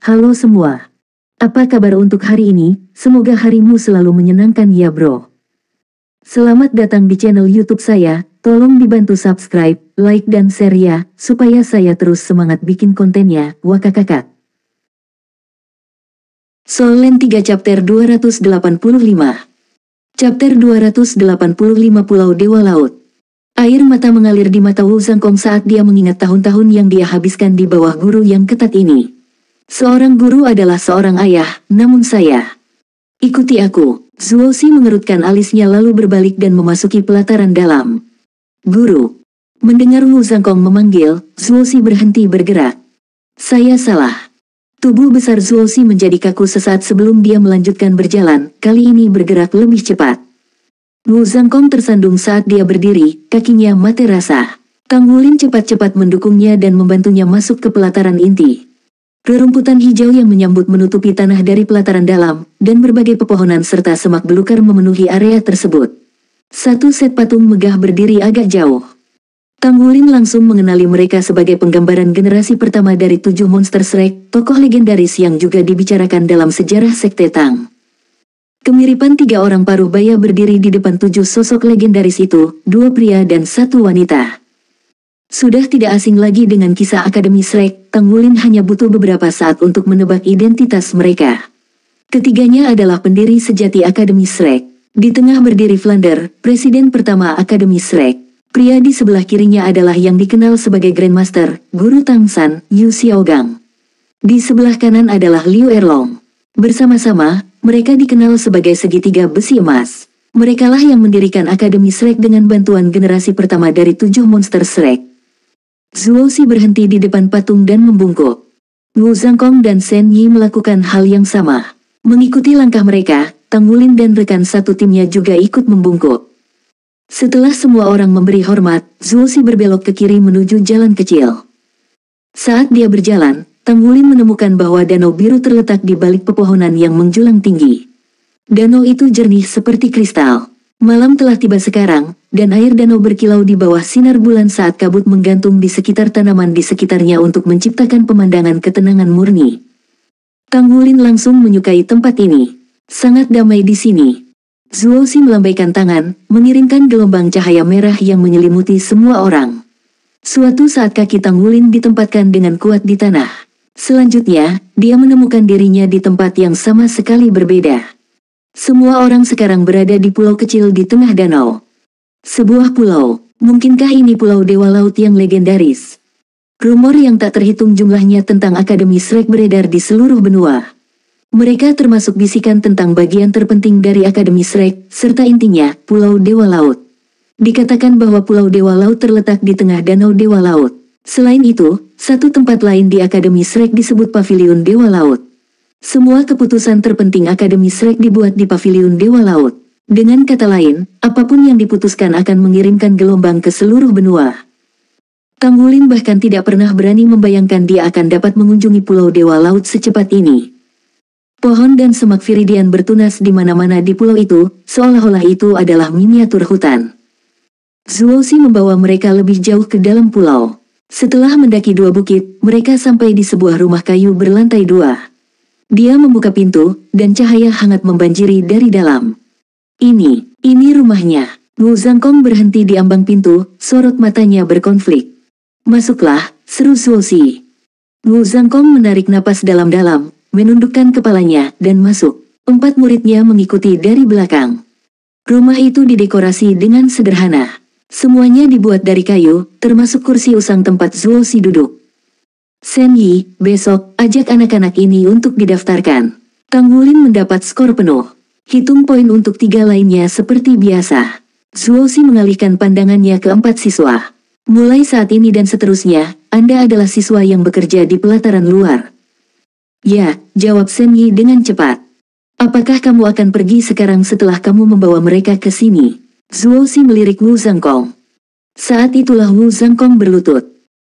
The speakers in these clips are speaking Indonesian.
Halo semua. Apa kabar untuk hari ini? Semoga harimu selalu menyenangkan ya bro. Selamat datang di channel YouTube saya. Tolong dibantu subscribe, like dan share ya, supaya saya terus semangat bikin kontennya. Wakakakak. Solen 3 Chapter 285. Chapter 285 Pulau Dewa Laut. Air mata mengalir di mata Wu Zhangkong saat dia mengingat tahun-tahun yang dia habiskan di bawah guru yang ketat ini. Seorang guru adalah seorang ayah, namun saya. Ikuti aku. Zuo Xi mengerutkan alisnya lalu berbalik dan memasuki pelataran dalam. Guru. Mendengar Wu Zhangkong memanggil, Zuo Xi berhenti bergerak. Saya salah. Tubuh besar Zuo Xi menjadi kaku sesaat sebelum dia melanjutkan berjalan, kali ini bergerak lebih cepat. Wu Zhangkong tersandung saat dia berdiri, kakinya mati rasa. Kang Wulin cepat-cepat mendukungnya dan membantunya masuk ke pelataran inti. Rerumputan hijau yang menyambut menutupi tanah dari pelataran dalam, dan berbagai pepohonan serta semak belukar memenuhi area tersebut. Satu set patung megah berdiri agak jauh. Kang Wulin langsung mengenali mereka sebagai penggambaran generasi pertama dari 7 monster Shrek, tokoh legendaris yang juga dibicarakan dalam sejarah Sekte Tang. Kemiripan 3 orang paruh baya berdiri di depan 7 sosok legendaris itu, 2 pria dan 1 wanita. Sudah tidak asing lagi dengan kisah Akademi Shrek, Kang Wulin hanya butuh beberapa saat untuk menebak identitas mereka. Ketiganya adalah pendiri sejati Akademi Shrek. Di tengah berdiri Flander, presiden pertama Akademi Shrek. Pria di sebelah kirinya adalah yang dikenal sebagai Grandmaster, Guru Tang San, Yu Xiaogang. Di sebelah kanan adalah Liu Erlong. Bersama-sama, mereka dikenal sebagai segitiga besi emas. Merekalah yang mendirikan Akademi Shrek dengan bantuan generasi pertama dari 7 monster Shrek. Zuo Xi berhenti di depan patung dan membungkuk. Wu Zhangkong dan Shen Yi melakukan hal yang sama. Mengikuti langkah mereka, Kang Wulin dan rekan satu timnya juga ikut membungkuk. Setelah semua orang memberi hormat, Zuo Xi berbelok ke kiri menuju jalan kecil. Saat dia berjalan, Kang Wulin menemukan bahwa danau biru terletak di balik pepohonan yang menjulang tinggi. Danau itu jernih seperti kristal. Malam telah tiba sekarang, dan air danau berkilau di bawah sinar bulan saat kabut menggantung di sekitar tanaman di sekitarnya untuk menciptakan pemandangan ketenangan murni. Kang Wulin langsung menyukai tempat ini. Sangat damai di sini. Zuo Xi melambaikan tangan, mengirimkan gelombang cahaya merah yang menyelimuti semua orang. Suatu saat kaki Kang Wulin ditempatkan dengan kuat di tanah. Selanjutnya, dia menemukan dirinya di tempat yang sama sekali berbeda. Semua orang sekarang berada di pulau kecil di tengah danau. Sebuah pulau, mungkinkah ini Pulau Dewa Laut yang legendaris? Rumor yang tak terhitung jumlahnya tentang Akademi Shrek beredar di seluruh benua. Mereka termasuk bisikan tentang bagian terpenting dari Akademi Shrek, serta intinya, Pulau Dewa Laut. Dikatakan bahwa Pulau Dewa Laut terletak di tengah Danau Dewa Laut. Selain itu, satu tempat lain di Akademi Shrek disebut Pavilion Dewa Laut. Semua keputusan terpenting Akademi Shrek dibuat di Pavilion Dewa Laut. Dengan kata lain, apapun yang diputuskan akan mengirimkan gelombang ke seluruh benua. Kang Wulin bahkan tidak pernah berani membayangkan dia akan dapat mengunjungi Pulau Dewa Laut secepat ini. Pohon dan semak viridian bertunas di mana-mana di pulau itu, seolah-olah itu adalah miniatur hutan. Zuo Xi membawa mereka lebih jauh ke dalam pulau. Setelah mendaki 2 bukit, mereka sampai di sebuah rumah kayu berlantai 2. Dia membuka pintu, dan cahaya hangat membanjiri dari dalam. Ini rumahnya. Wu Zhangkong berhenti di ambang pintu, sorot matanya berkonflik. Masuklah, seru Zuo Xi. Wu Zhangkong menarik napas dalam-dalam, menundukkan kepalanya, dan masuk. 4 muridnya mengikuti dari belakang. Rumah itu didekorasi dengan sederhana. Semuanya dibuat dari kayu, termasuk kursi usang tempat Zuo Xi duduk. Shen Yi, besok, ajak anak-anak ini untuk didaftarkan. Kang Wulin mendapat skor penuh. Hitung poin untuk 3 lainnya seperti biasa. Zuo Xi mengalihkan pandangannya ke 4 siswa. Mulai saat ini dan seterusnya, Anda adalah siswa yang bekerja di pelataran luar. Ya, jawab Shen Yi dengan cepat. Apakah kamu akan pergi sekarang setelah kamu membawa mereka ke sini? Zuo Xi melirik Wu Zhangkong. Saat itulah Wu Zhangkong berlutut.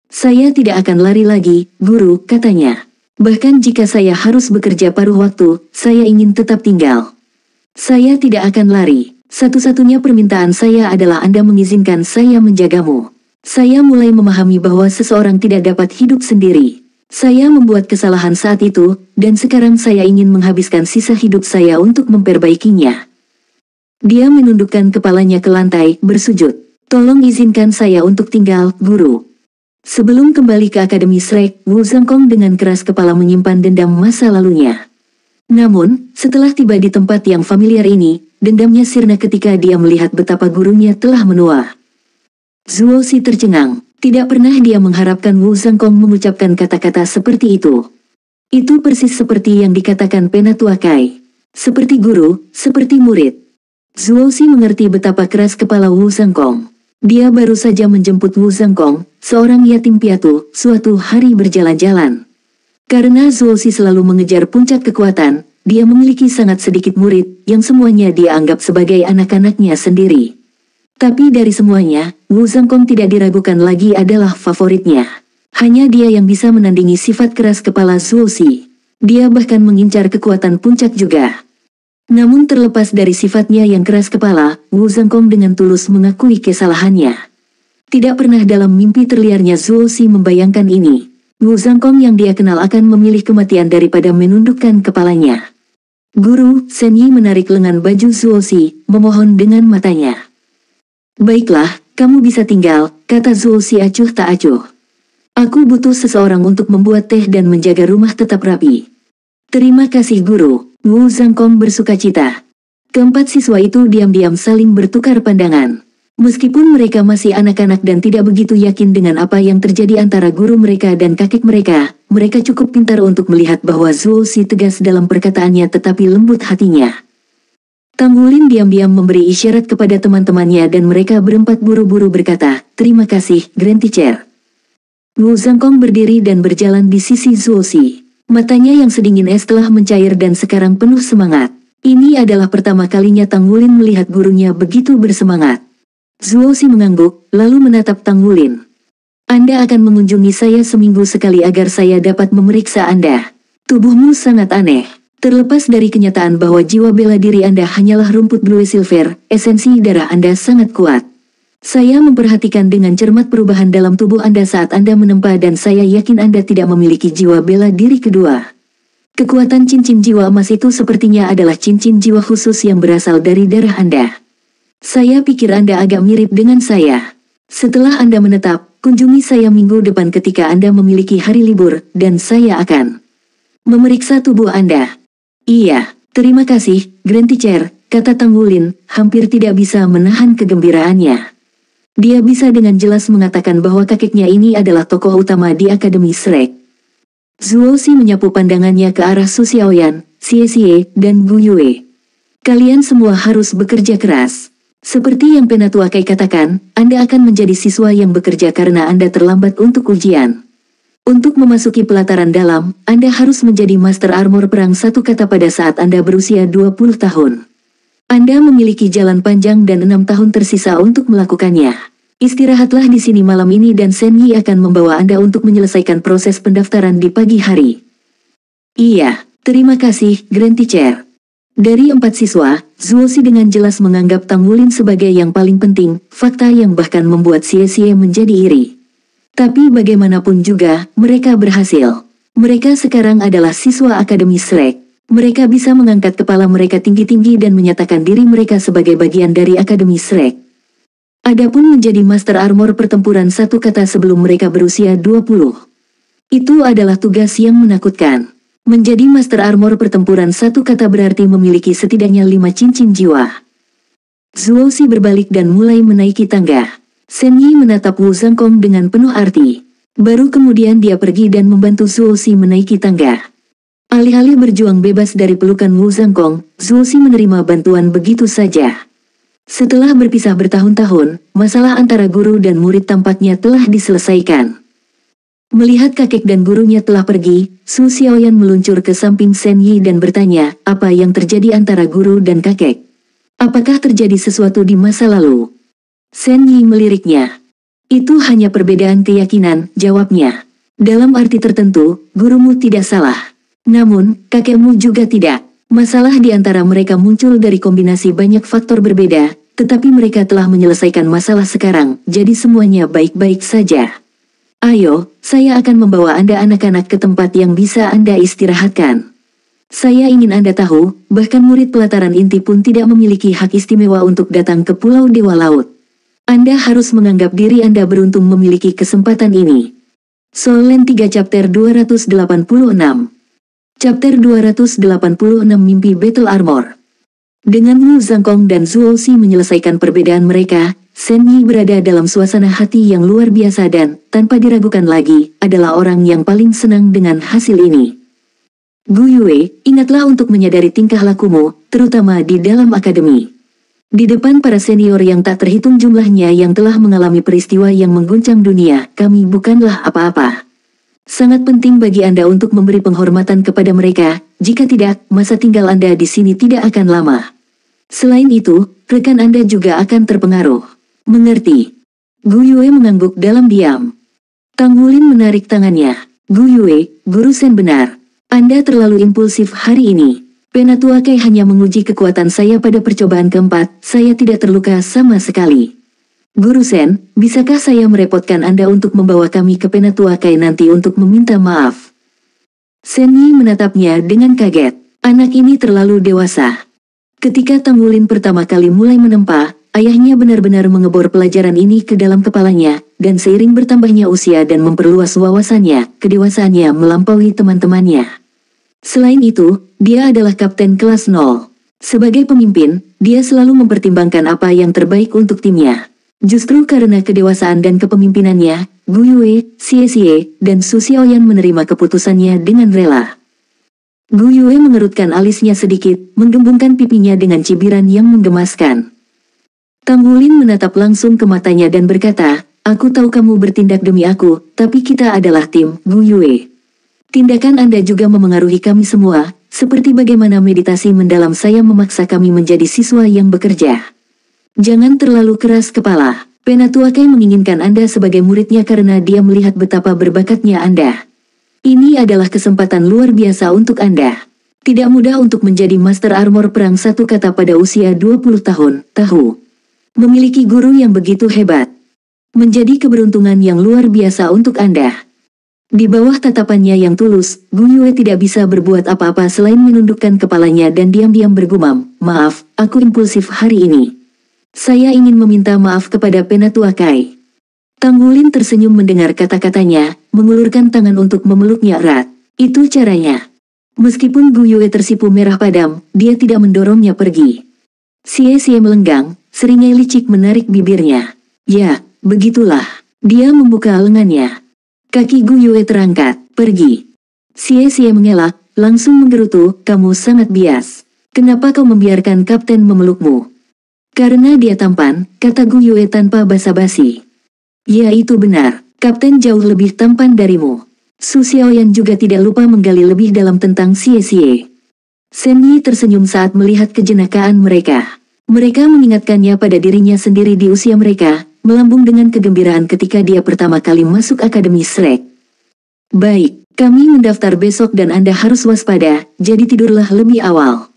Saya tidak akan lari lagi, guru, katanya. Bahkan jika saya harus bekerja paruh waktu, saya ingin tetap tinggal. Saya tidak akan lari. Satu-satunya permintaan saya adalah Anda mengizinkan saya menjagamu. Saya mulai memahami bahwa seseorang tidak dapat hidup sendiri. Saya membuat kesalahan saat itu, dan sekarang saya ingin menghabiskan sisa hidup saya untuk memperbaikinya. Dia menundukkan kepalanya ke lantai, bersujud. Tolong izinkan saya untuk tinggal, guru. Sebelum kembali ke Akademi Shrek, Wu Zhangkong dengan keras kepala menyimpan dendam masa lalunya. Namun, setelah tiba di tempat yang familiar ini, dendamnya sirna ketika dia melihat betapa gurunya telah menua. Zuo Si tercengang. Tidak pernah dia mengharapkan Wu Zhangkong mengucapkan kata-kata seperti itu. Itu persis seperti yang dikatakan Penatua Kai. Seperti guru, seperti murid. Zuo Si mengerti betapa keras kepala Wu Zhangkong. Dia baru saja menjemput Wu Zhangkong, seorang yatim piatu, suatu hari berjalan-jalan. Karena Zuo Si selalu mengejar puncak kekuatan, dia memiliki sangat sedikit murid, yang semuanya dia anggap sebagai anak-anaknya sendiri. Tapi dari semuanya, Wu Zhangkong tidak diragukan lagi adalah favoritnya. Hanya dia yang bisa menandingi sifat keras kepala Zuo Si. Dia bahkan mengincar kekuatan puncak juga. Namun terlepas dari sifatnya yang keras kepala, Wu Zhangkong dengan tulus mengakui kesalahannya. Tidak pernah dalam mimpi terliarnya Zuo Si membayangkan ini. Wu Zhangkong yang dia kenal akan memilih kematian daripada menundukkan kepalanya. Guru, Shen Yi menarik lengan baju Zuo Si, memohon dengan matanya. Baiklah, kamu bisa tinggal, kata Zuo Si acuh tak acuh. Aku butuh seseorang untuk membuat teh dan menjaga rumah tetap rapi. Terima kasih guru, Wu Zhangkong bersukacita. Keempat siswa itu diam-diam saling bertukar pandangan. Meskipun mereka masih anak-anak dan tidak begitu yakin dengan apa yang terjadi antara guru mereka dan kakek mereka cukup pintar untuk melihat bahwa Zuo Si tegas dalam perkataannya tetapi lembut hatinya. Tang Wulin diam-diam memberi isyarat kepada teman-temannya dan mereka berempat buru-buru berkata, terima kasih, Grand Teacher. Wu Zhangkong berdiri dan berjalan di sisi Zuo Si. Matanya yang sedingin es telah mencair dan sekarang penuh semangat. Ini adalah pertama kalinya Tang Wulin melihat gurunya begitu bersemangat. Zuo Si mengangguk, lalu menatap Tang Wulin. Anda akan mengunjungi saya seminggu sekali agar saya dapat memeriksa Anda. Tubuhmu sangat aneh. Terlepas dari kenyataan bahwa jiwa bela diri Anda hanyalah rumput blue silver, esensi darah Anda sangat kuat. Saya memperhatikan dengan cermat perubahan dalam tubuh Anda saat Anda menempa dan saya yakin Anda tidak memiliki jiwa bela diri kedua. Kekuatan cincin jiwa emas itu sepertinya adalah cincin jiwa khusus yang berasal dari darah Anda. Saya pikir Anda agak mirip dengan saya. Setelah Anda menetap, kunjungi saya minggu depan ketika Anda memiliki hari libur, dan saya akan memeriksa tubuh Anda. Iya, terima kasih, Grand Teacher, kata Tang Wulin, hampir tidak bisa menahan kegembiraannya. Dia bisa dengan jelas mengatakan bahwa kakeknya ini adalah tokoh utama di Akademi Shrek. Zuo Si menyapu pandangannya ke arah Su Xiaoyan, Xie Xie, dan Gu Yue. Kalian semua harus bekerja keras. Seperti yang Penatua Kai katakan, Anda akan menjadi siswa yang bekerja karena Anda terlambat untuk ujian. Untuk memasuki pelataran dalam, Anda harus menjadi Master Armor Perang satu kata pada saat Anda berusia 20 tahun. Anda memiliki jalan panjang dan 6 tahun tersisa untuk melakukannya. Istirahatlah di sini malam ini dan Shen Yi akan membawa Anda untuk menyelesaikan proses pendaftaran di pagi hari. Iya, terima kasih, Grand Teacher. Dari 4 siswa, Zuo Si dengan jelas menganggap Tang Wulin sebagai yang paling penting, fakta yang bahkan membuat Xie Xie menjadi iri. Tapi bagaimanapun juga, mereka berhasil. Mereka sekarang adalah siswa Akademi Shrek. Mereka bisa mengangkat kepala mereka tinggi-tinggi dan menyatakan diri mereka sebagai bagian dari Akademi Shrek. Adapun menjadi Master Armor pertempuran satu kata sebelum mereka berusia 20. Itu adalah tugas yang menakutkan. Menjadi Master Armor pertempuran satu kata berarti memiliki setidaknya 5 cincin jiwa. Zuo Si berbalik dan mulai menaiki tangga. Shen Yi menatap Wu Zhangkong dengan penuh arti. Baru kemudian dia pergi dan membantu Zuo Si menaiki tangga. Alih-alih berjuang bebas dari pelukan Wu Zhangkong, Zuo Si menerima bantuan begitu saja. Setelah berpisah bertahun-tahun, masalah antara guru dan murid tampaknya telah diselesaikan. Melihat kakek dan gurunya telah pergi, Su Xiaoyan meluncur ke samping Shen Yi dan bertanya, apa yang terjadi antara guru dan kakek? Apakah terjadi sesuatu di masa lalu? Shen Yi meliriknya. Itu hanya perbedaan keyakinan, jawabnya. Dalam arti tertentu, gurumu tidak salah. Namun, kakekmu juga tidak. Masalah di antara mereka muncul dari kombinasi banyak faktor berbeda, tetapi mereka telah menyelesaikan masalah sekarang, jadi semuanya baik-baik saja. Ayo, saya akan membawa Anda anak-anak ke tempat yang bisa Anda istirahatkan. Saya ingin Anda tahu, bahkan murid pelataran inti pun tidak memiliki hak istimewa untuk datang ke Pulau Dewa Laut. Anda harus menganggap diri Anda beruntung memiliki kesempatan ini. Soul Land 3 Chapter 286. Chapter 286 Mimpi Battle Armor. Dengan Wu Zhangkong dan Zuo Xi menyelesaikan perbedaan mereka, Shen Yi berada dalam suasana hati yang luar biasa dan, tanpa diragukan lagi, adalah orang yang paling senang dengan hasil ini. Gu Yue, ingatlah untuk menyadari tingkah lakumu, terutama di dalam akademi. Di depan para senior yang tak terhitung jumlahnya yang telah mengalami peristiwa yang mengguncang dunia, kami bukanlah apa-apa. Sangat penting bagi Anda untuk memberi penghormatan kepada mereka, jika tidak, masa tinggal Anda di sini tidak akan lama. Selain itu, rekan Anda juga akan terpengaruh. Mengerti? Gu Yue mengangguk dalam diam. Tang Wulin menarik tangannya. Gu Yue, Guru Shen benar. Anda terlalu impulsif hari ini. Penatua Kai hanya menguji kekuatan saya pada percobaan keempat, saya tidak terluka sama sekali. Guru Shen, bisakah saya merepotkan Anda untuk membawa kami ke Penatua Kai nanti untuk meminta maaf? Shen Yi menatapnya dengan kaget. Anak ini terlalu dewasa. Ketika Tang Wulin pertama kali mulai menempa, ayahnya benar-benar mengebor pelajaran ini ke dalam kepalanya, dan seiring bertambahnya usia dan memperluas wawasannya, kedewasaannya melampaui teman-temannya. Selain itu, dia adalah kapten kelas 0. Sebagai pemimpin, dia selalu mempertimbangkan apa yang terbaik untuk timnya. Justru karena kedewasaan dan kepemimpinannya, Gu Yue, Xie, dan Su Xiaoyan menerima keputusannya dengan rela. Gu Yue mengerutkan alisnya sedikit, menggembungkan pipinya dengan cibiran yang menggemaskan. Tang Wulin menatap langsung ke matanya dan berkata, aku tahu kamu bertindak demi aku, tapi kita adalah tim, Gu Yue. Tindakan Anda juga memengaruhi kami semua, seperti bagaimana meditasi mendalam saya memaksa kami menjadi siswa yang bekerja. Jangan terlalu keras kepala. Penatua Kai menginginkan Anda sebagai muridnya karena dia melihat betapa berbakatnya Anda. Ini adalah kesempatan luar biasa untuk Anda. Tidak mudah untuk menjadi Master Armor Perang satu kata pada usia 20 tahun, tahu. Memiliki guru yang begitu hebat. Menjadi keberuntungan yang luar biasa untuk Anda. Di bawah tatapannya yang tulus, Gu Yue tidak bisa berbuat apa-apa selain menundukkan kepalanya dan diam-diam bergumam, maaf, aku impulsif hari ini. Saya ingin meminta maaf kepada Penatua Kai. Tang Wulin tersenyum mendengar kata-katanya, mengulurkan tangan untuk memeluknya erat. Itu caranya. Meskipun Gu Yue tersipu merah padam, dia tidak mendorongnya pergi. Xie melenggang, seringai licik menarik bibirnya. Ya, begitulah. Dia membuka lengannya. Kaki Gu Yue terangkat, pergi. Xie mengelak, langsung menggerutu, kamu sangat bias. Kenapa kau membiarkan kapten memelukmu? Karena dia tampan, kata Gu Yue tanpa basa-basi. Ya itu benar, kapten jauh lebih tampan darimu. Su Xiaoyan juga tidak lupa menggali lebih dalam tentang Xie. Shen Yi tersenyum saat melihat kejenakaan mereka. Mereka mengingatkannya pada dirinya sendiri di usia mereka, melambung dengan kegembiraan ketika dia pertama kali masuk Akademi Shrek. Baik, kami mendaftar besok dan Anda harus waspada, jadi tidurlah lebih awal.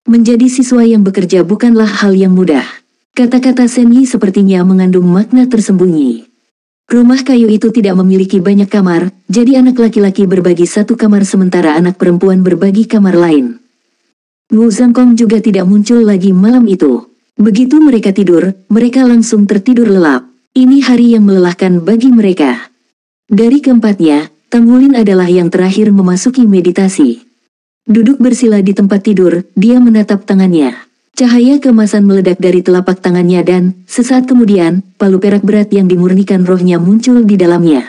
Menjadi siswa yang bekerja bukanlah hal yang mudah. Kata-kata Shen Yi sepertinya mengandung makna tersembunyi. Rumah kayu itu tidak memiliki banyak kamar, jadi anak laki-laki berbagi satu kamar sementara anak perempuan berbagi kamar lain. Wu Zhangkong juga tidak muncul lagi malam itu. Begitu mereka tidur, mereka langsung tertidur lelap. Ini hari yang melelahkan bagi mereka. Dari keempatnya, Tang Wulin adalah yang terakhir memasuki meditasi. Duduk bersila di tempat tidur, dia menatap tangannya. Cahaya keemasan meledak dari telapak tangannya dan, sesaat kemudian, palu perak berat yang dimurnikan rohnya muncul di dalamnya.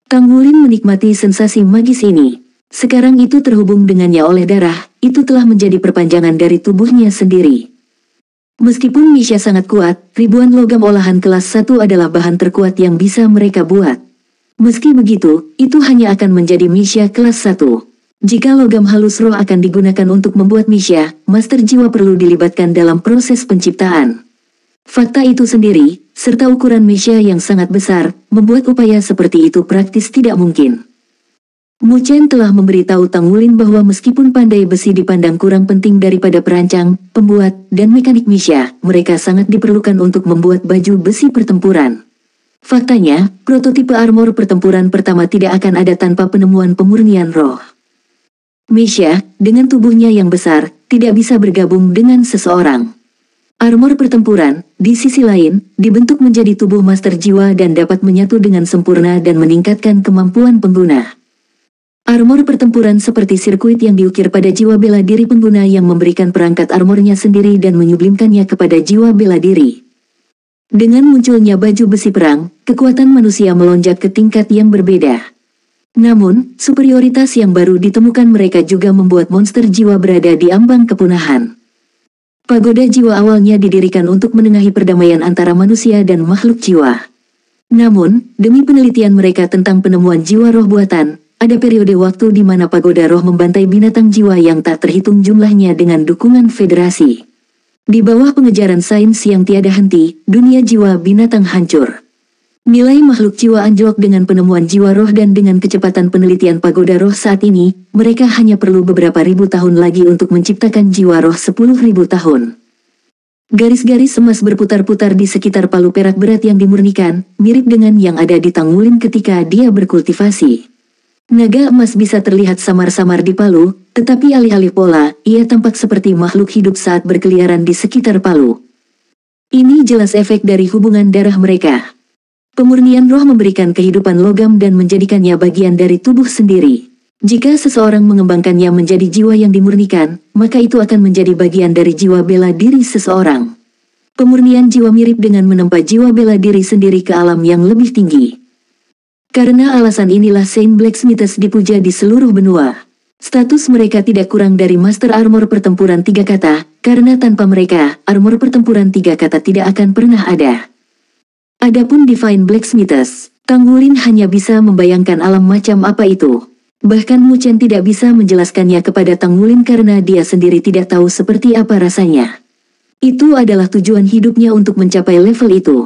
Tang Wulin menikmati sensasi magis ini. Sekarang itu terhubung dengannya oleh darah, itu telah menjadi perpanjangan dari tubuhnya sendiri. Meskipun Misha sangat kuat, ribuan logam olahan kelas 1 adalah bahan terkuat yang bisa mereka buat. Meski begitu, itu hanya akan menjadi Misha kelas 1. Jika logam halus roh akan digunakan untuk membuat Misha, Master Jiwa perlu dilibatkan dalam proses penciptaan. Fakta itu sendiri, serta ukuran Misha yang sangat besar, membuat upaya seperti itu praktis tidak mungkin. Mu Chen telah memberitahu Tang Wulin bahwa meskipun pandai besi dipandang kurang penting daripada perancang, pembuat, dan mekanik Misha, mereka sangat diperlukan untuk membuat baju besi pertempuran. Faktanya, prototipe armor pertempuran pertama tidak akan ada tanpa penemuan pemurnian roh. Meisha, dengan tubuhnya yang besar, tidak bisa bergabung dengan seseorang. Armor pertempuran, di sisi lain, dibentuk menjadi tubuh master jiwa dan dapat menyatu dengan sempurna dan meningkatkan kemampuan pengguna. Armor pertempuran seperti sirkuit yang diukir pada jiwa bela diri pengguna yang memberikan perangkat armornya sendiri dan menyublimkannya kepada jiwa bela diri. Dengan munculnya baju besi perang, kekuatan manusia melonjak ke tingkat yang berbeda. Namun, superioritas yang baru ditemukan mereka juga membuat monster jiwa berada di ambang kepunahan. Pagoda jiwa awalnya didirikan untuk menengahi perdamaian antara manusia dan makhluk jiwa. Namun, demi penelitian mereka tentang penemuan jiwa roh buatan, ada periode waktu di mana pagoda roh membantai binatang jiwa yang tak terhitung jumlahnya dengan dukungan federasi. Di bawah pengejaran sains yang tiada henti, dunia jiwa binatang hancur. Nilai makhluk jiwa anjlok dengan penemuan jiwa roh dan dengan kecepatan penelitian pagoda roh saat ini, mereka hanya perlu beberapa ribu tahun lagi untuk menciptakan jiwa roh 10.000 tahun. Garis-garis emas berputar-putar di sekitar palu perak berat yang dimurnikan, mirip dengan yang ada di Tangwulin ketika dia berkultivasi. Naga emas bisa terlihat samar-samar di palu, tetapi alih-alih pola, ia tampak seperti makhluk hidup saat berkeliaran di sekitar palu. Ini jelas efek dari hubungan darah mereka. Pemurnian roh memberikan kehidupan logam dan menjadikannya bagian dari tubuh sendiri. Jika seseorang mengembangkannya menjadi jiwa yang dimurnikan, maka itu akan menjadi bagian dari jiwa bela diri seseorang. Pemurnian jiwa mirip dengan menempa jiwa bela diri sendiri ke alam yang lebih tinggi. Karena alasan inilah Saint Blacksmiths dipuja di seluruh benua. Status mereka tidak kurang dari Master Armor Pertempuran 3 kata, karena tanpa mereka, armor pertempuran 3 kata tidak akan pernah ada. Adapun Divine Blacksmiths, Tangwulin hanya bisa membayangkan alam macam apa itu. Bahkan Mu Chen tidak bisa menjelaskannya kepada Tangwulin karena dia sendiri tidak tahu seperti apa rasanya. Itu adalah tujuan hidupnya untuk mencapai level itu.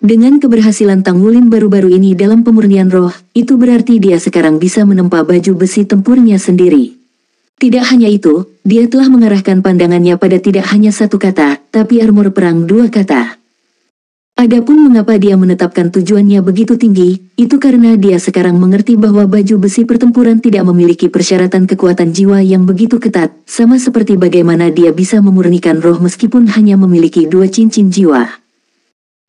Dengan keberhasilan Tangwulin baru-baru ini dalam pemurnian roh, itu berarti dia sekarang bisa menempa baju besi tempurnya sendiri. Tidak hanya itu, dia telah mengarahkan pandangannya pada tidak hanya satu kata, tapi armor perang 2 kata. Adapun mengapa dia menetapkan tujuannya begitu tinggi, itu karena dia sekarang mengerti bahwa baju besi pertempuran tidak memiliki persyaratan kekuatan jiwa yang begitu ketat, sama seperti bagaimana dia bisa memurnikan roh meskipun hanya memiliki 2 cincin jiwa.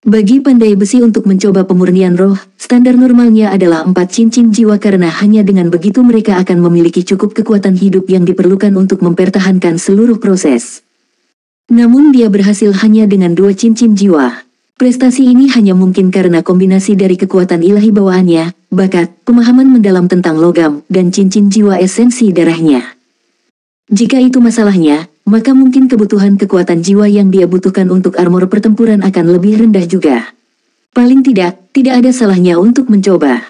Bagi pandai besi untuk mencoba pemurnian roh, standar normalnya adalah 4 cincin jiwa karena hanya dengan begitu mereka akan memiliki cukup kekuatan hidup yang diperlukan untuk mempertahankan seluruh proses. Namun dia berhasil hanya dengan 2 cincin jiwa. Prestasi ini hanya mungkin karena kombinasi dari kekuatan ilahi bawaannya, bakat, pemahaman mendalam tentang logam, dan cincin jiwa esensi darahnya. Jika itu masalahnya, maka mungkin kebutuhan kekuatan jiwa yang dia butuhkan untuk armor pertempuran akan lebih rendah juga. Paling tidak ada salahnya untuk mencoba.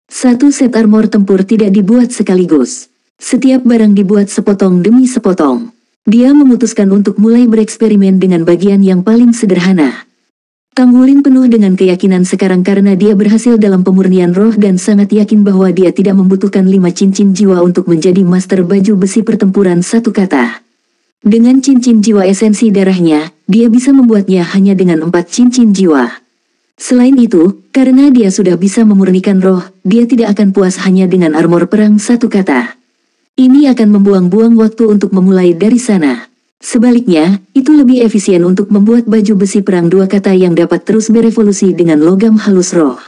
Satu set armor tempur tidak dibuat sekaligus. Setiap barang dibuat sepotong demi sepotong. Dia memutuskan untuk mulai bereksperimen dengan bagian yang paling sederhana. Tangwulin penuh dengan keyakinan sekarang karena dia berhasil dalam pemurnian roh dan sangat yakin bahwa dia tidak membutuhkan 5 cincin jiwa untuk menjadi master baju besi pertempuran 1 kata. Dengan cincin jiwa esensi darahnya, dia bisa membuatnya hanya dengan 4 cincin jiwa. Selain itu, karena dia sudah bisa memurnikan roh, dia tidak akan puas hanya dengan armor perang 1 kata. Ini akan membuang-buang waktu untuk memulai dari sana. Sebaliknya, itu lebih efisien untuk membuat baju besi perang 2 kata yang dapat terus berevolusi dengan logam halus roh.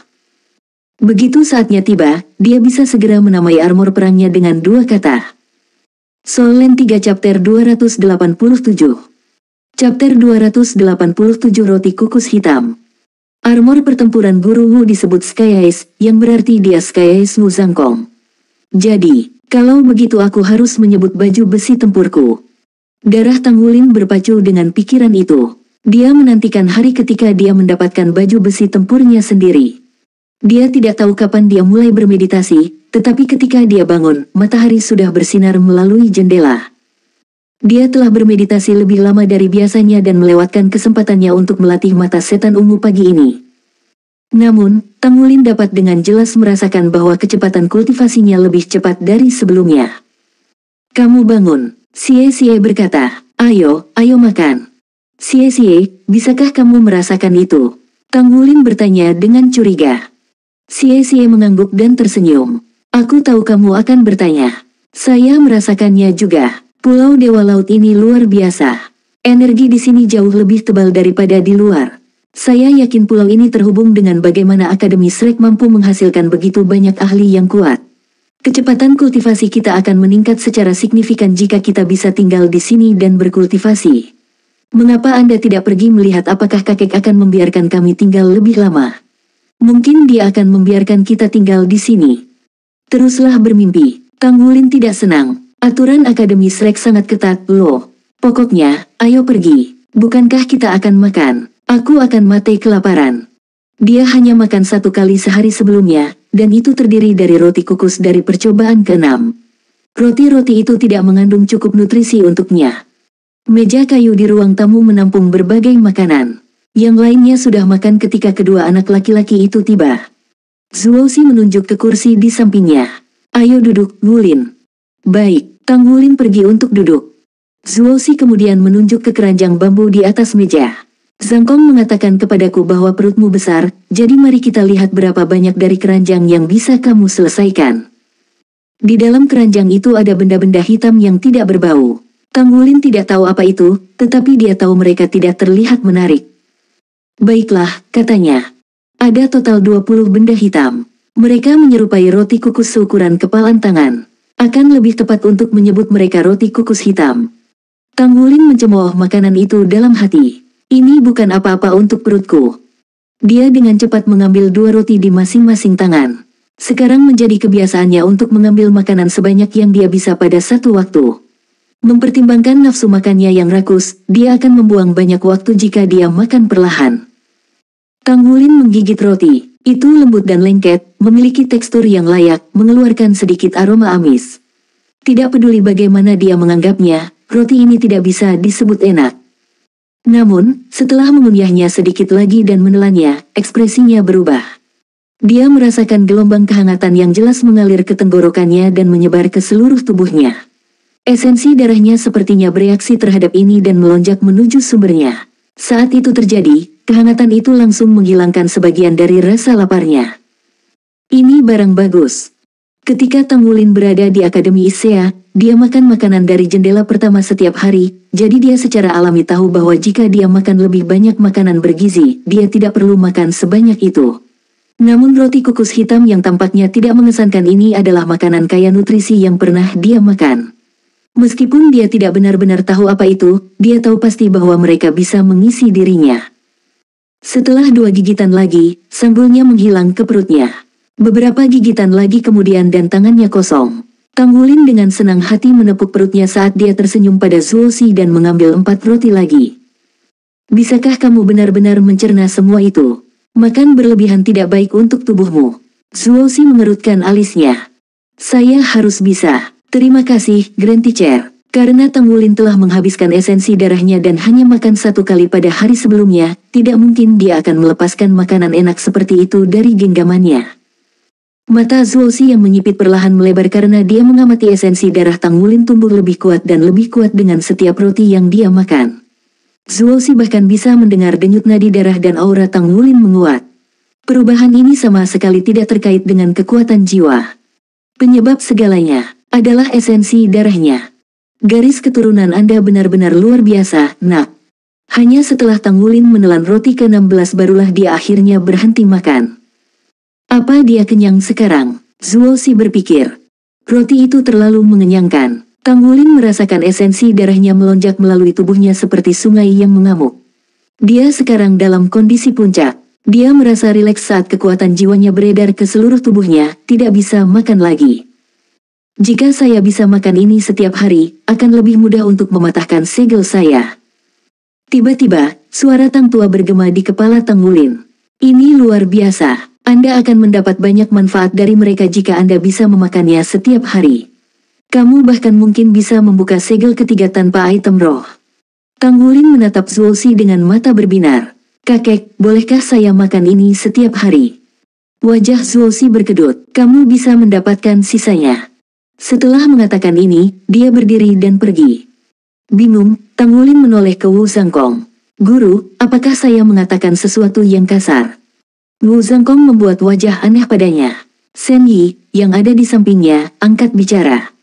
Begitu saatnya tiba, dia bisa segera menamai armor perangnya dengan 2 kata. Soul Land 3 Chapter 287. Chapter 287 Roti Kukus Hitam. Armor pertempuran Guru Wu disebut Sky Ice, yang berarti dia Sky Ice Wu Zhangkong. Jadi, kalau begitu aku harus menyebut baju besi tempurku. Darah Tangwulin berpacu dengan pikiran itu. Dia menantikan hari ketika dia mendapatkan baju besi tempurnya sendiri. Dia tidak tahu kapan dia mulai bermeditasi, tetapi ketika dia bangun, matahari sudah bersinar melalui jendela. Dia telah bermeditasi lebih lama dari biasanya dan melewatkan kesempatannya untuk melatih mata setan ungu pagi ini. Namun, Tangwulin dapat dengan jelas merasakan bahwa kecepatan kultivasinya lebih cepat dari sebelumnya. Kamu bangun. Xie berkata, ayo makan. Xie, bisakah kamu merasakan itu? Tang Wulin bertanya dengan curiga. Xie mengangguk dan tersenyum. Aku tahu kamu akan bertanya. Saya merasakannya juga. Pulau Dewa Laut ini luar biasa. Energi di sini jauh lebih tebal daripada di luar. Saya yakin pulau ini terhubung dengan bagaimana Akademi Shrek mampu menghasilkan begitu banyak ahli yang kuat. Kecepatan kultivasi kita akan meningkat secara signifikan jika kita bisa tinggal di sini dan berkultivasi. Mengapa Anda tidak pergi melihat apakah kakek akan membiarkan kami tinggal lebih lama? Mungkin dia akan membiarkan kita tinggal di sini. Teruslah bermimpi. Tang Wulin tidak senang. Aturan Akademi Shrek sangat ketat loh. Pokoknya, ayo pergi. Bukankah kita akan makan? Aku akan mati kelaparan. Dia hanya makan 1 kali sehari sebelumnya, dan itu terdiri dari roti kukus dari percobaan ke-6. Roti-roti itu tidak mengandung cukup nutrisi untuknya. Meja kayu di ruang tamu menampung berbagai makanan. Yang lainnya sudah makan ketika kedua anak laki-laki itu tiba. Zuoxi menunjuk ke kursi di sampingnya. Ayo duduk, Wulin. Baik, Tang Wulin pergi untuk duduk. Zuoxi kemudian menunjuk ke keranjang bambu di atas meja. Zhang Kong mengatakan kepadaku bahwa perutmu besar, jadi mari kita lihat berapa banyak dari keranjang yang bisa kamu selesaikan. Di dalam keranjang itu ada benda-benda hitam yang tidak berbau. Tang Wulin tidak tahu apa itu, tetapi dia tahu mereka tidak terlihat menarik. Baiklah, katanya. Ada total 20 benda hitam. Mereka menyerupai roti kukus seukuran kepalan tangan. Akan lebih tepat untuk menyebut mereka roti kukus hitam. Tang Wulin mencemooh makanan itu dalam hati. Ini bukan apa-apa untuk perutku. Dia dengan cepat mengambil 2 roti di masing-masing tangan. Sekarang menjadi kebiasaannya untuk mengambil makanan sebanyak yang dia bisa pada satu waktu. Mempertimbangkan nafsu makannya yang rakus, dia akan membuang banyak waktu jika dia makan perlahan. Tang Wulin menggigit roti. Itu lembut dan lengket, memiliki tekstur yang layak, mengeluarkan sedikit aroma amis. Tidak peduli bagaimana dia menganggapnya, roti ini tidak bisa disebut enak. Namun, setelah mengunyahnya sedikit lagi dan menelannya, ekspresinya berubah. Dia merasakan gelombang kehangatan yang jelas mengalir ke tenggorokannya dan menyebar ke seluruh tubuhnya. Esensi darahnya sepertinya bereaksi terhadap ini dan melonjak menuju sumbernya. Saat itu terjadi, kehangatan itu langsung menghilangkan sebagian dari rasa laparnya. Ini barang bagus. Ketika Tang Wulin berada di Akademi Isea, dia makan makanan dari jendela pertama setiap hari, jadi dia secara alami tahu bahwa jika dia makan lebih banyak makanan bergizi, dia tidak perlu makan sebanyak itu. Namun roti kukus hitam yang tampaknya tidak mengesankan ini adalah makanan kaya nutrisi yang pernah dia makan. Meskipun dia tidak benar-benar tahu apa itu, dia tahu pasti bahwa mereka bisa mengisi dirinya. Setelah 2 gigitan lagi, sanggulnya menghilang ke perutnya. Beberapa gigitan lagi kemudian dan tangannya kosong. Tang Wulin dengan senang hati menepuk perutnya saat dia tersenyum pada Zuoxi dan mengambil 4 roti lagi. Bisakah kamu benar-benar mencerna semua itu? Makan berlebihan tidak baik untuk tubuhmu. Zuoxi mengerutkan alisnya. Saya harus bisa. Terima kasih, Grand Teacher. Karena Tang Wulin telah menghabiskan esensi darahnya dan hanya makan 1 kali pada hari sebelumnya, tidak mungkin dia akan melepaskan makanan enak seperti itu dari genggamannya. Mata Zuoxi yang menyipit perlahan melebar karena dia mengamati esensi darah Tang Wulin tumbuh lebih kuat dan lebih kuat dengan setiap roti yang dia makan. Zuoxi bahkan bisa mendengar denyut nadi darah dan aura Tang Wulin menguat. Perubahan ini sama sekali tidak terkait dengan kekuatan jiwa. Penyebab segalanya adalah esensi darahnya. Garis keturunan Anda benar-benar luar biasa, nak. Hanya setelah Tang Wulin menelan roti ke-16 barulah dia akhirnya berhenti makan. Apa dia kenyang sekarang? Zuoxi berpikir. Roti itu terlalu mengenyangkan. Tang Wulin merasakan esensi darahnya melonjak melalui tubuhnya seperti sungai yang mengamuk. Dia sekarang dalam kondisi puncak. Dia merasa rileks saat kekuatan jiwanya beredar ke seluruh tubuhnya, tidak bisa makan lagi. Jika saya bisa makan ini setiap hari, akan lebih mudah untuk mematahkan segel saya. Tiba-tiba, suara Tang tua bergema di kepala Tang Wulin. Ini luar biasa. Anda akan mendapat banyak manfaat dari mereka jika Anda bisa memakannya setiap hari. Kamu bahkan mungkin bisa membuka segel ketiga tanpa item roh. Tang Wulin menatap Zuoxi dengan mata berbinar. Kakek, bolehkah saya makan ini setiap hari? Wajah Zuoxi berkedut. Kamu bisa mendapatkan sisanya. Setelah mengatakan ini, dia berdiri dan pergi. Bingung, Tang Wulin menoleh ke Wu Zhangkong. Guru, apakah saya mengatakan sesuatu yang kasar? Wu Zhangkong membuat wajah aneh padanya. Shen Yi, yang ada di sampingnya, angkat bicara.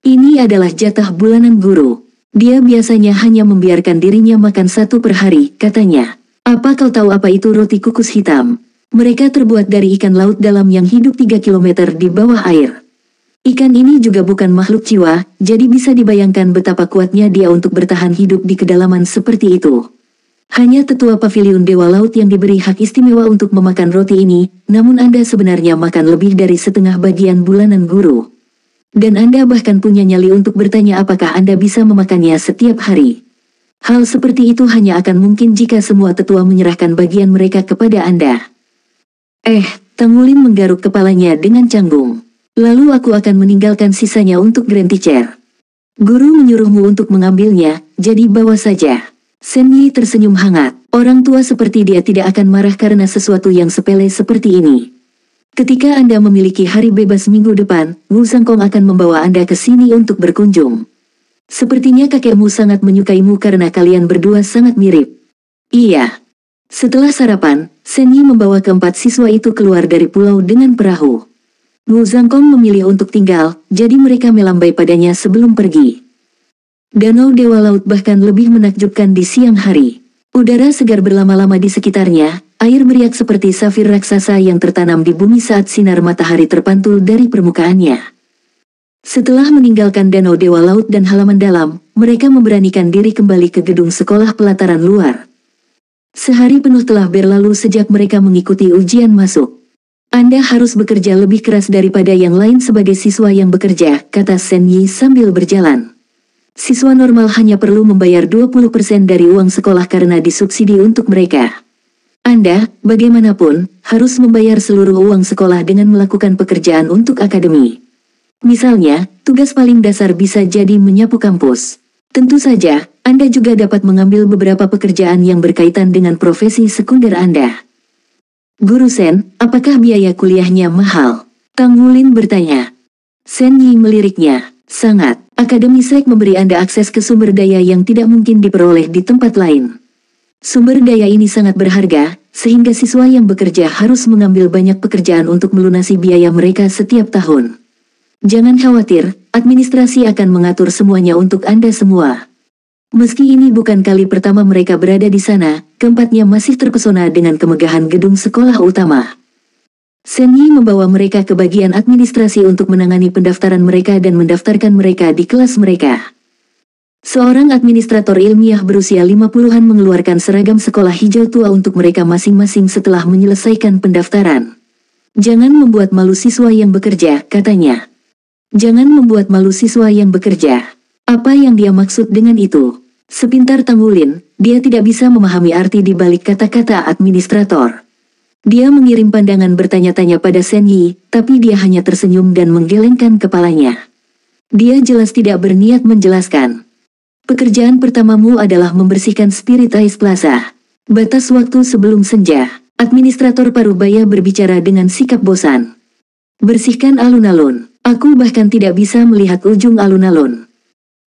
Ini adalah jatah bulanan guru. Dia biasanya hanya membiarkan dirinya makan satu per hari, katanya. Apa kau tahu apa itu roti kukus hitam? Mereka terbuat dari ikan laut dalam yang hidup 3 kilometer di bawah air. Ikan ini juga bukan makhluk jiwa, jadi bisa dibayangkan betapa kuatnya dia untuk bertahan hidup di kedalaman seperti itu. Hanya tetua pavilion Dewa Laut yang diberi hak istimewa untuk memakan roti ini, namun Anda sebenarnya makan lebih dari setengah bagian bulanan guru. Dan Anda bahkan punya nyali untuk bertanya apakah Anda bisa memakannya setiap hari. Hal seperti itu hanya akan mungkin jika semua tetua menyerahkan bagian mereka kepada Anda. Tang Wulin menggaruk kepalanya dengan canggung. Lalu aku akan meninggalkan sisanya untuk Grand Teacher. Guru menyuruhmu untuk mengambilnya, jadi bawa saja. Shen Yi tersenyum hangat. Orang tua seperti dia tidak akan marah karena sesuatu yang sepele seperti ini. Ketika Anda memiliki hari bebas minggu depan, Wu Zhangkong akan membawa Anda ke sini untuk berkunjung. Sepertinya kakekmu sangat menyukaimu karena kalian berdua sangat mirip. Iya. Setelah sarapan, Shen Yi membawa keempat siswa itu keluar dari pulau dengan perahu. Wu Zhangkong memilih untuk tinggal, jadi mereka melambai padanya sebelum pergi. Danau Dewa Laut bahkan lebih menakjubkan di siang hari. Udara segar berlama-lama di sekitarnya, air beriak seperti safir raksasa yang tertanam di bumi saat sinar matahari terpantul dari permukaannya. Setelah meninggalkan Danau Dewa Laut dan halaman dalam, mereka memberanikan diri kembali ke gedung sekolah pelataran luar. Sehari penuh telah berlalu sejak mereka mengikuti ujian masuk. Anda harus bekerja lebih keras daripada yang lain sebagai siswa yang bekerja, kata Shen Yi sambil berjalan. Siswa normal hanya perlu membayar 20% dari uang sekolah karena disubsidi untuk mereka. Anda, bagaimanapun, harus membayar seluruh uang sekolah dengan melakukan pekerjaan untuk akademi. Misalnya, tugas paling dasar bisa jadi menyapu kampus. Tentu saja, Anda juga dapat mengambil beberapa pekerjaan yang berkaitan dengan profesi sekunder Anda. Guru Shen, apakah biaya kuliahnya mahal? Tang Wulin bertanya. Shen Yi meliriknya. Sangat. Akademi SEC memberi Anda akses ke sumber daya yang tidak mungkin diperoleh di tempat lain. Sumber daya ini sangat berharga, sehingga siswa yang bekerja harus mengambil banyak pekerjaan untuk melunasi biaya mereka setiap tahun. Jangan khawatir, administrasi akan mengatur semuanya untuk Anda semua. Meski ini bukan kali pertama mereka berada di sana, keempatnya masih terpesona dengan kemegahan gedung sekolah utama. Shen Yi membawa mereka ke bagian administrasi untuk menangani pendaftaran mereka dan mendaftarkan mereka di kelas mereka. Seorang administrator ilmiah berusia 50-an mengeluarkan seragam sekolah hijau tua untuk mereka masing-masing setelah menyelesaikan pendaftaran. Jangan membuat malu siswa yang bekerja, katanya. Jangan membuat malu siswa yang bekerja. Apa yang dia maksud dengan itu? Sepintar Tang Wulin, dia tidak bisa memahami arti di balik kata-kata administrator. Dia mengirim pandangan bertanya-tanya pada Shen Yi, tapi dia hanya tersenyum dan menggelengkan kepalanya. Dia jelas tidak berniat menjelaskan. Pekerjaan pertamamu adalah membersihkan Spirit Ice Plaza. Batas waktu sebelum senja. Administrator Parubaya berbicara dengan sikap bosan. Bersihkan alun-alun. Aku bahkan tidak bisa melihat ujung alun-alun.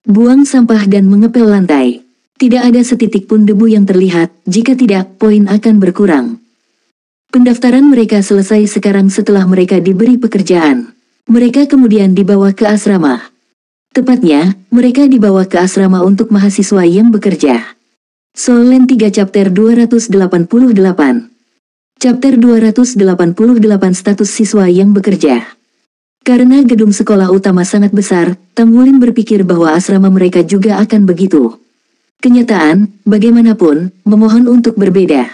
Buang sampah dan mengepel lantai. Tidak ada setitik pun debu yang terlihat, jika tidak, poin akan berkurang. Pendaftaran mereka selesai sekarang setelah mereka diberi pekerjaan. Mereka kemudian dibawa ke asrama. Tepatnya, mereka dibawa ke asrama untuk mahasiswa yang bekerja. Solen 3 Chapter 288. Chapter 288 Status Siswa yang Bekerja. Karena gedung sekolah utama sangat besar, Tang Wulin berpikir bahwa asrama mereka juga akan begitu. Kenyataan, bagaimanapun, memohon untuk berbeda.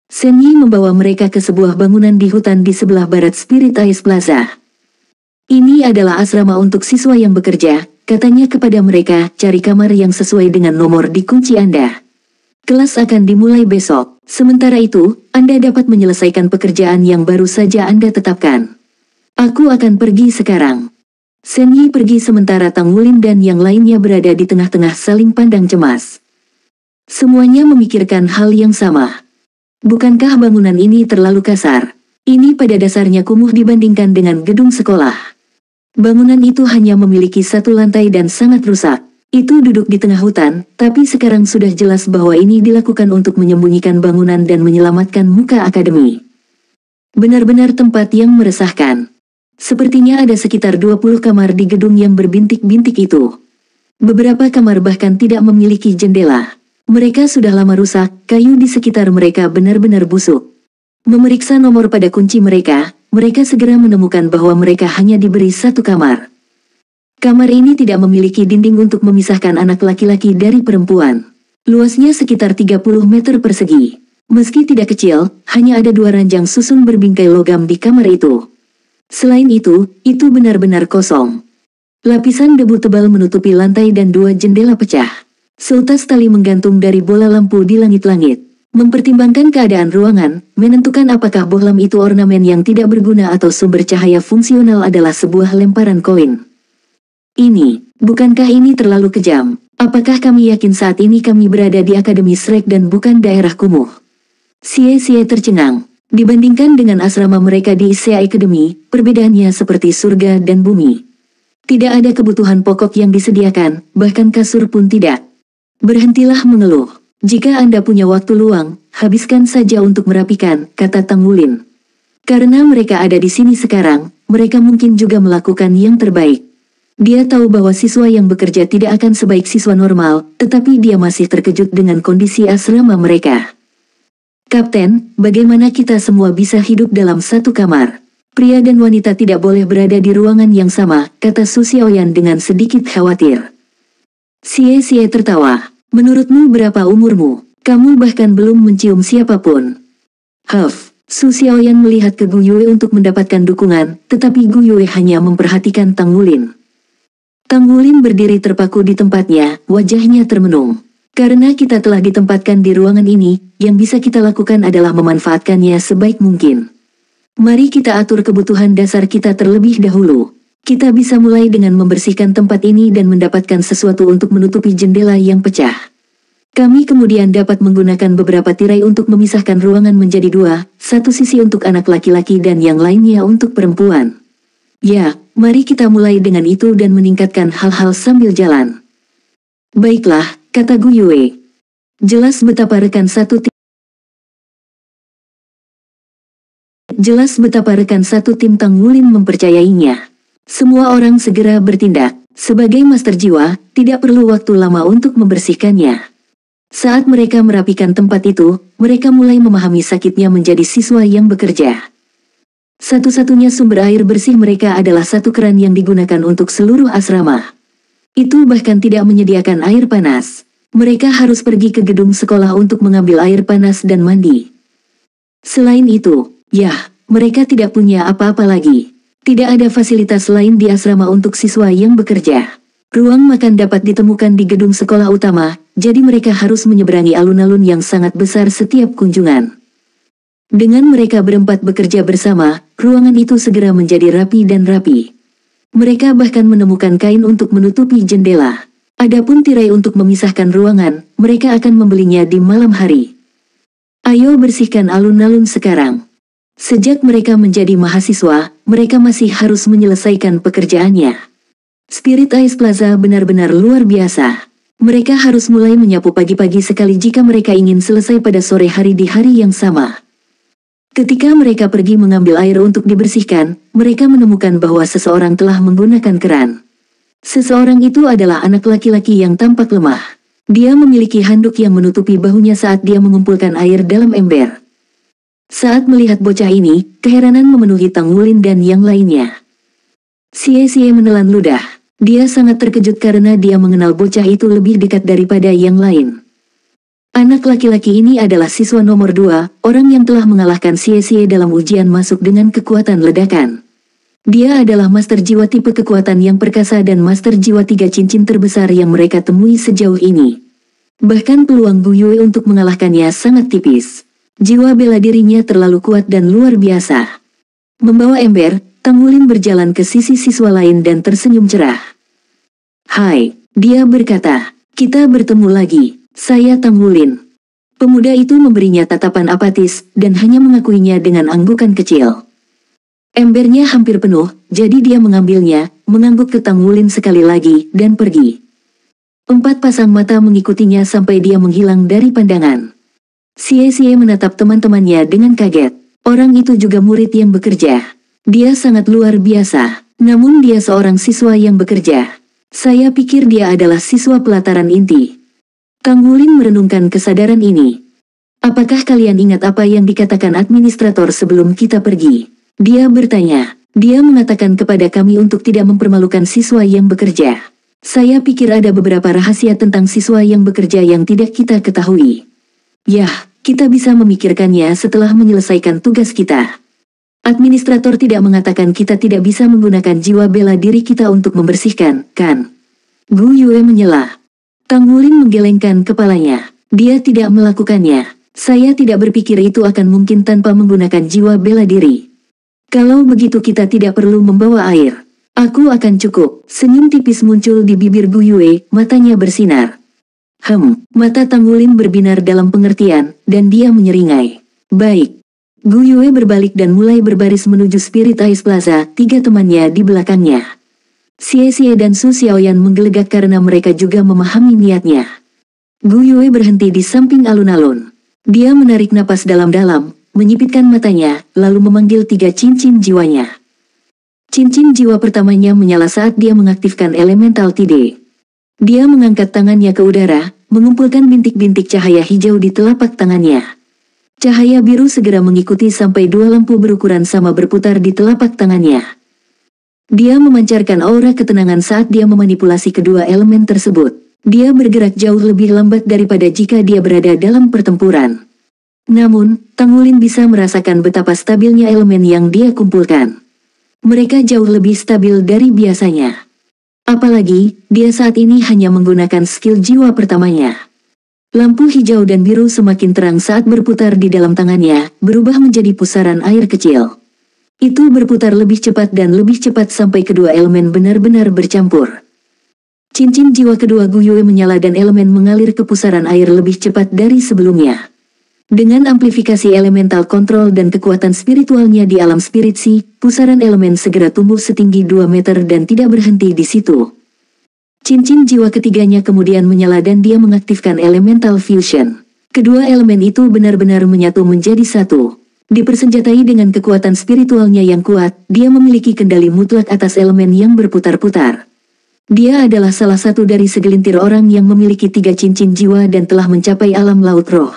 Shen Yi membawa mereka ke sebuah bangunan di hutan di sebelah barat Spirit Ice Plaza. Ini adalah asrama untuk siswa yang bekerja, katanya kepada mereka, cari kamar yang sesuai dengan nomor di kunci Anda. Kelas akan dimulai besok, sementara itu, Anda dapat menyelesaikan pekerjaan yang baru saja Anda tetapkan. Aku akan pergi sekarang. Shen Yi pergi sementara Tang Wulin dan yang lainnya berada di tengah-tengah saling pandang cemas. Semuanya memikirkan hal yang sama. Bukankah bangunan ini terlalu kasar? Ini pada dasarnya kumuh dibandingkan dengan gedung sekolah. Bangunan itu hanya memiliki satu lantai dan sangat rusak. Itu duduk di tengah hutan, tapi sekarang sudah jelas bahwa ini dilakukan untuk menyembunyikan bangunan dan menyelamatkan muka akademi. Benar-benar tempat yang meresahkan. Sepertinya ada sekitar 20 kamar di gedung yang berbintik-bintik itu. Beberapa kamar bahkan tidak memiliki jendela. Mereka sudah lama rusak, kayu di sekitar mereka benar-benar busuk. Memeriksa nomor pada kunci mereka segera menemukan bahwa mereka hanya diberi satu kamar. Kamar ini tidak memiliki dinding untuk memisahkan anak laki-laki dari perempuan. Luasnya sekitar 30 meter persegi. Meski tidak kecil, hanya ada 2 ranjang susun berbingkai logam di kamar itu. Selain itu benar-benar kosong. Lapisan debu tebal menutupi lantai dan 2 jendela pecah. Seutas tali menggantung dari bola lampu di langit-langit. Mempertimbangkan keadaan ruangan, menentukan apakah bohlam itu ornamen yang tidak berguna atau sumber cahaya fungsional adalah sebuah lemparan koin. Bukankah ini terlalu kejam? Apakah kami yakin saat ini kami berada di Akademi Shrek dan bukan daerah kumuh? Xie tercengang. Dibandingkan dengan asrama mereka di Issei Academy, perbedaannya seperti surga dan bumi. Tidak ada kebutuhan pokok yang disediakan, bahkan kasur pun tidak. Berhentilah mengeluh. Jika Anda punya waktu luang, habiskan saja untuk merapikan, kata Tang Wulin. Karena mereka ada di sini sekarang, mereka mungkin juga melakukan yang terbaik. Dia tahu bahwa siswa yang bekerja tidak akan sebaik siswa normal, tetapi dia masih terkejut dengan kondisi asrama mereka. Kapten, bagaimana kita semua bisa hidup dalam satu kamar? Pria dan wanita tidak boleh berada di ruangan yang sama, kata Su Xiaoyan dengan sedikit khawatir. Xie tertawa. Menurutmu berapa umurmu? Kamu bahkan belum mencium siapapun. Su Xiaoyan melihat ke Gu Yue untuk mendapatkan dukungan, tetapi Gu Yue hanya memperhatikan Tang Wulin. Tang Wulin berdiri terpaku di tempatnya, wajahnya termenung. Karena kita telah ditempatkan di ruangan ini, yang bisa kita lakukan adalah memanfaatkannya sebaik mungkin. Mari kita atur kebutuhan dasar kita terlebih dahulu. Kita bisa mulai dengan membersihkan tempat ini dan mendapatkan sesuatu untuk menutupi jendela yang pecah. Kami kemudian dapat menggunakan beberapa tirai untuk memisahkan ruangan menjadi 2, satu sisi untuk anak laki-laki dan yang lainnya untuk perempuan. Ya, mari kita mulai dengan itu dan meningkatkan hal-hal sambil jalan. Baiklah, kata Gu Yue. Jelas betapa rekan satu tim Tang Wulin mempercayainya. Semua orang segera bertindak. Sebagai master jiwa, tidak perlu waktu lama untuk membersihkannya. Saat mereka merapikan tempat itu, mereka mulai memahami sakitnya menjadi siswa yang bekerja. Satu-satunya sumber air bersih mereka adalah satu keran yang digunakan untuk seluruh asrama. Itu bahkan tidak menyediakan air panas. Mereka harus pergi ke gedung sekolah untuk mengambil air panas dan mandi. Selain itu, mereka tidak punya apa-apa lagi. Tidak ada fasilitas lain di asrama untuk siswa yang bekerja. Ruang makan dapat ditemukan di gedung sekolah utama, jadi mereka harus menyeberangi alun-alun yang sangat besar setiap kunjungan. Dengan mereka berempat bekerja bersama, ruangan itu segera menjadi rapi dan rapi. Mereka bahkan menemukan kain untuk menutupi jendela. Adapun tirai untuk memisahkan ruangan, mereka akan membelinya di malam hari. Ayo bersihkan alun-alun sekarang. Sejak mereka menjadi mahasiswa, mereka masih harus menyelesaikan pekerjaannya. Spirit Ice Plaza benar-benar luar biasa. Mereka harus mulai menyapu pagi-pagi sekali jika mereka ingin selesai pada sore hari di hari yang sama. Ketika mereka pergi mengambil air untuk dibersihkan, mereka menemukan bahwa seseorang telah menggunakan keran. Seseorang itu adalah anak laki-laki yang tampak lemah. Dia memiliki handuk yang menutupi bahunya saat dia mengumpulkan air dalam ember. Saat melihat bocah ini, keheranan memenuhi Tang Wulin dan yang lainnya. Xie menelan ludah. Dia sangat terkejut karena dia mengenal bocah itu lebih dekat daripada yang lain. Anak laki-laki ini adalah siswa nomor 2, orang yang telah mengalahkan Xie dalam ujian masuk dengan kekuatan ledakan. Dia adalah master jiwa tipe kekuatan yang perkasa dan master jiwa 3 cincin terbesar yang mereka temui sejauh ini. Bahkan peluang Gu Yue untuk mengalahkannya sangat tipis. Jiwa bela dirinya terlalu kuat dan luar biasa. Membawa ember, Tang Wulin berjalan ke sisi siswa lain dan tersenyum cerah. Hai, dia berkata, kita bertemu lagi. Saya Tang Wulin. Pemuda itu memberinya tatapan apatis, dan hanya mengakuinya dengan anggukan kecil. Embernya hampir penuh, jadi dia mengambilnya, mengangguk ke Tang Wulin sekali lagi, dan pergi. 4 pasang mata mengikutinya sampai dia menghilang dari pandangan. Xie menatap teman-temannya dengan kaget. Orang itu juga murid yang bekerja. Dia sangat luar biasa. Namun dia seorang siswa yang bekerja. Saya pikir dia adalah siswa pelataran inti. Kang Wulin merenungkan kesadaran ini. Apakah kalian ingat apa yang dikatakan administrator sebelum kita pergi? Dia bertanya. Dia mengatakan kepada kami untuk tidak mempermalukan siswa yang bekerja. Saya pikir ada beberapa rahasia tentang siswa yang bekerja yang tidak kita ketahui. Yah, kita bisa memikirkannya setelah menyelesaikan tugas kita. Administrator tidak mengatakan kita tidak bisa menggunakan jiwa bela diri kita untuk membersihkan, kan? Gu Yue menyela. Kang Wulin menggelengkan kepalanya. Dia tidak melakukannya. Saya tidak berpikir itu akan mungkin tanpa menggunakan jiwa bela diri. Kalau begitu kita tidak perlu membawa air. Aku akan cukup. Senyum tipis muncul di bibir Gu Yue, matanya bersinar. Mata Kang Wulin berbinar dalam pengertian, dan dia menyeringai. Baik. Gu Yue berbalik dan mulai berbaris menuju Spirit Ice Plaza, 3 temannya di belakangnya. Xie dan Su Xiaoyan menggelegak karena mereka juga memahami niatnya. Gu Yue berhenti di samping alun-alun. Dia menarik napas dalam-dalam, menyipitkan matanya, lalu memanggil 3 cincin jiwanya. Cincin jiwa pertamanya menyala saat dia mengaktifkan elemental tide. Dia mengangkat tangannya ke udara, mengumpulkan bintik-bintik cahaya hijau di telapak tangannya. Cahaya biru segera mengikuti sampai 2 lampu berukuran sama berputar di telapak tangannya. Dia memancarkan aura ketenangan saat dia memanipulasi kedua elemen tersebut. Dia bergerak jauh lebih lambat daripada jika dia berada dalam pertempuran. Namun, Kang Wulin bisa merasakan betapa stabilnya elemen yang dia kumpulkan. Mereka jauh lebih stabil dari biasanya. Apalagi, dia saat ini hanya menggunakan skill jiwa pertamanya. Lampu hijau dan biru semakin terang saat berputar di dalam tangannya, berubah menjadi pusaran air kecil. Itu berputar lebih cepat dan lebih cepat sampai kedua elemen benar-benar bercampur. Cincin jiwa kedua Gu Yue menyala dan elemen mengalir ke pusaran air lebih cepat dari sebelumnya. Dengan amplifikasi elemental kontrol dan kekuatan spiritualnya di alam spirit si, pusaran elemen segera tumbuh setinggi 2 meter dan tidak berhenti di situ. Cincin jiwa ketiganya kemudian menyala dan dia mengaktifkan elemental fusion. Kedua elemen itu benar-benar menyatu menjadi satu. Dipersenjatai dengan kekuatan spiritualnya yang kuat, dia memiliki kendali mutlak atas elemen yang berputar-putar. Dia adalah salah satu dari segelintir orang yang memiliki 3 cincin jiwa dan telah mencapai alam laut roh.